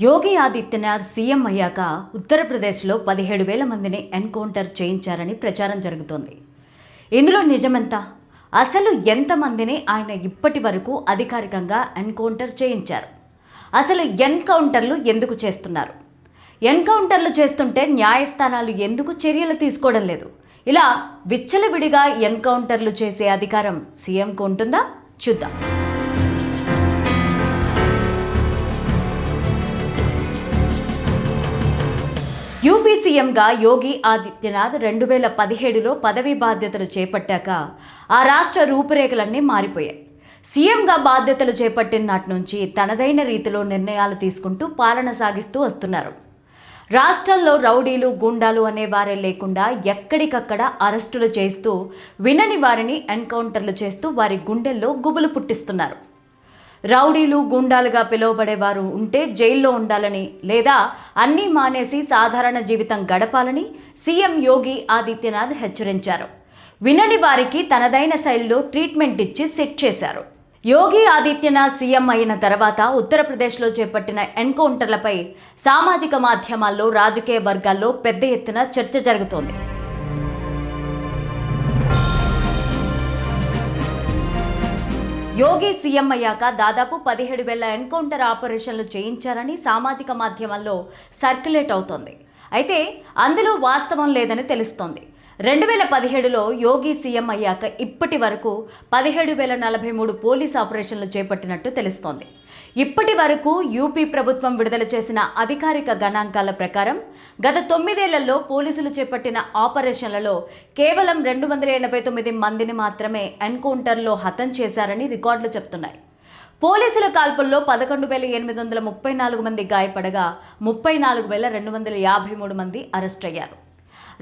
Yogi Adityanath CM అయ్యాక ఉత్తరప్రదేశ్లో 17,000 మందిని ఎన్కౌంటర్ చేయించారని ప్రచారం జరుగుతోంది. ఇందులో నిజమెంత? అసలు ఎంతమందిని ఆయన ఇప్పటి వరకు అధికారికంగా ఎన్కౌంటర్ చేయించారు? అసలు ఎన్కౌంటర్లు ఎందుకు చేస్తున్నారు? ఎన్కౌంటర్లు చేస్తుంటే న్యాయస్థానాలు ఎందుకు చర్యలు తీసుకోవడం లేదు? ఇలా విచ్చలవిడిగా ఎన్కౌంటర్లు చేసే అధికారం సీఎంకు ఉంటుందా? చూద్దాం. యూపీ సీఎంగా యోగి ఆదిత్యనాథ్ 2017లో పదవీ బాధ్యతలు చేపట్టాక ఆ రాష్ట్ర రూపురేఖలన్నీ మారిపోయాయి. సీఎంగా బాధ్యతలు చేపట్టిన నాటి నుంచి తనదైన రీతిలో నిర్ణయాలు తీసుకుంటూ పాలన సాగిస్తూ వస్తున్నారు. రాష్ట్రంలో రౌడీలు, గూండాలు అనేవారే లేకుండా ఎక్కడికక్కడ అరెస్టులు చేస్తూ వినని వారిని ఎన్కౌంటర్లు చేస్తూ వారి గుండెల్లో గుబులు పుట్టిస్తున్నారు. రౌడీలు, గూండాలుగా పిలువబడేవారు ఉంటే జైల్లో ఉండాలని లేదా అన్నీ మానేసి సాధారణ జీవితం గడపాలని సీఎం యోగి ఆదిత్యనాథ్ హెచ్చరించారు. వినని వారికి తనదైన శైలిలో ట్రీట్మెంట్ ఇచ్చి సెట్ చేశారు. యోగి ఆదిత్యనాథ్ సీఎం అయిన తర్వాత ఉత్తరప్రదేశ్లో చేపట్టిన ఎన్కౌంటర్లపై సామాజిక మాధ్యమాల్లో, రాజకీయ వర్గాల్లో పెద్ద ఎత్తున చర్చ జరుగుతోంది. యోగి సీఎం అయ్యాక దాదాపు 17,000 ఎన్కౌంటర్ ఆపరేషన్లు చేయించారని సామాజిక మాధ్యమాల్లో సర్క్యులేట్ అవుతోంది. అయితే అందులో వాస్తవం లేదని తెలుస్తోంది. 2017లో యోగి సీఎం అయ్యాక ఇప్పటి వరకు 17,043 పోలీస్ ఆపరేషన్లు చేపట్టినట్టు తెలుస్తోంది. ఇప్పటి వరకు యూపీ ప్రభుత్వం విడుదల చేసిన అధికారిక గణాంకాల ప్రకారం గత 9 ఏళ్లలో పోలీసులు చేపట్టిన ఆపరేషన్లలో కేవలం 289 మందిని మాత్రమే ఎన్కౌంటర్లో హతం చేశారని రికార్డులు చెప్తున్నాయి. పోలీసుల కాల్పుల్లో 11,834 మంది గాయపడగా 34,253 మంది అరెస్ట్ అయ్యారు.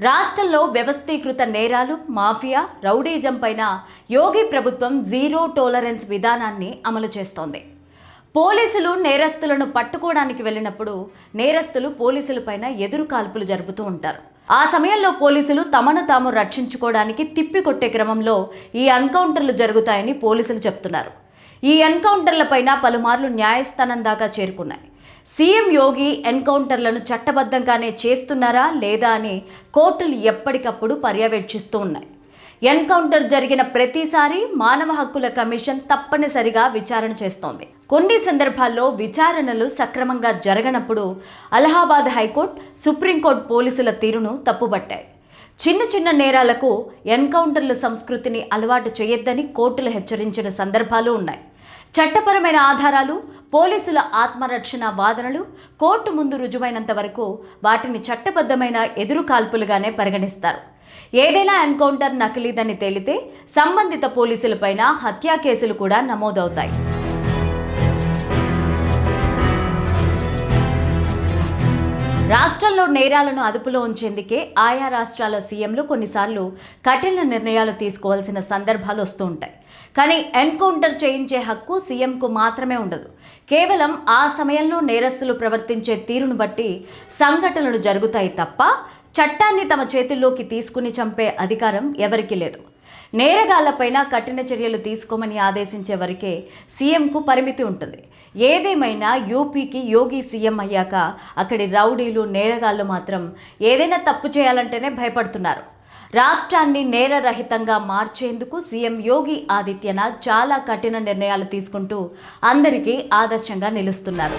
రాష్ట్రంలో వ్యవస్థీకృత నేరాలు, మాఫియా, రౌడీజం పైన యోగి ప్రభుత్వం జీరో టాలరెన్స్ విధానాన్ని అమలు చేస్తోంది. పోలీసులు నేరస్తులను పట్టుకోవడానికి వెళ్ళినప్పుడు నేరస్తులు పోలీసులపైన ఎదురు కాల్పులు జరుపుతూ ఉంటారు. ఆ సమయంలో పోలీసులు తమను తాము రక్షించుకోవడానికి తిప్పికొట్టే క్రమంలో ఈ ఎన్కౌంటర్లు జరుగుతాయని పోలీసులు చెప్తున్నారు. ఈ ఎన్కౌంటర్లపైన పలుమార్లు న్యాయస్థానం దాకా చేరుకున్నాయి. సీఎం యోగి ఎన్కౌంటర్లను చట్టబద్ధంగానే చేస్తున్నారా లేదా అని కోర్టులు ఎప్పటికప్పుడు పర్యవేక్షిస్తూ ఉన్నాయి. ఎన్కౌంటర్ జరిగిన ప్రతిసారి మానవ హక్కుల కమిషన్ తప్పనిసరిగా విచారణ చేస్తోంది. కొన్ని సందర్భాల్లో విచారణలు సక్రమంగా జరగనప్పుడు అలహాబాద్ హైకోర్టు, సుప్రీంకోర్టు పోలీసుల తీరును తప్పుబట్టాయి. చిన్న చిన్న నేరాలకు ఎన్కౌంటర్ల సంస్కృతిని అలవాటు చేయొద్దని కోర్టులు హెచ్చరించిన సందర్భాలు ఉన్నాయి. చట్టపరమైన ఆధారాలు, పోలీసుల ఆత్మరక్షణ వాదనలు కోర్టు ముందు రుజువైనంత వరకు వాటిని చట్టబద్ధమైన ఎదురు కాల్పులుగానే పరిగణిస్తారు. ఏదైనా ఎన్కౌంటర్ నకిలీదని తేలితే సంబంధిత పోలీసులపైన హత్యా కేసులు కూడా నమోదవుతాయి. రాష్ట్రంలో నేరాలను అదుపులో ఉంచేందుకే ఆయా రాష్ట్రాల సీఎంలు కొన్నిసార్లు కఠిన నిర్ణయాలు తీసుకోవాల్సిన సందర్భాలు వస్తూ ఉంటాయి. కానీ ఎన్కౌంటర్ చేయించే హక్కు సీఎంకు మాత్రమే ఉండదు. కేవలం ఆ సమయంలో నేరస్తులు ప్రవర్తించే తీరును బట్టి సంఘటనలు జరుగుతాయి తప్ప చట్టాన్ని తమ చేతుల్లోకి తీసుకుని చంపే అధికారం ఎవరికీ లేదు. నేరగాళ్లపైన కఠిన చర్యలు తీసుకోమని ఆదేశించే వరకే సీఎంకు పరిమితి ఉంటుంది. ఏదేమైనా యూపీకి యోగి సీఎం అయ్యాక అక్కడి రౌడీలు, నేరగాళ్లు మాత్రం ఏదైనా తప్పు చేయాలంటేనే భయపడుతున్నారు. రాష్ట్రాన్ని నేరరహితంగా మార్చేందుకు సీఎం యోగి ఆదిత్యనాథ్ చాలా కఠిన నిర్ణయాలు తీసుకుంటూ అందరికీ ఆదర్శంగా నిలుస్తున్నారు.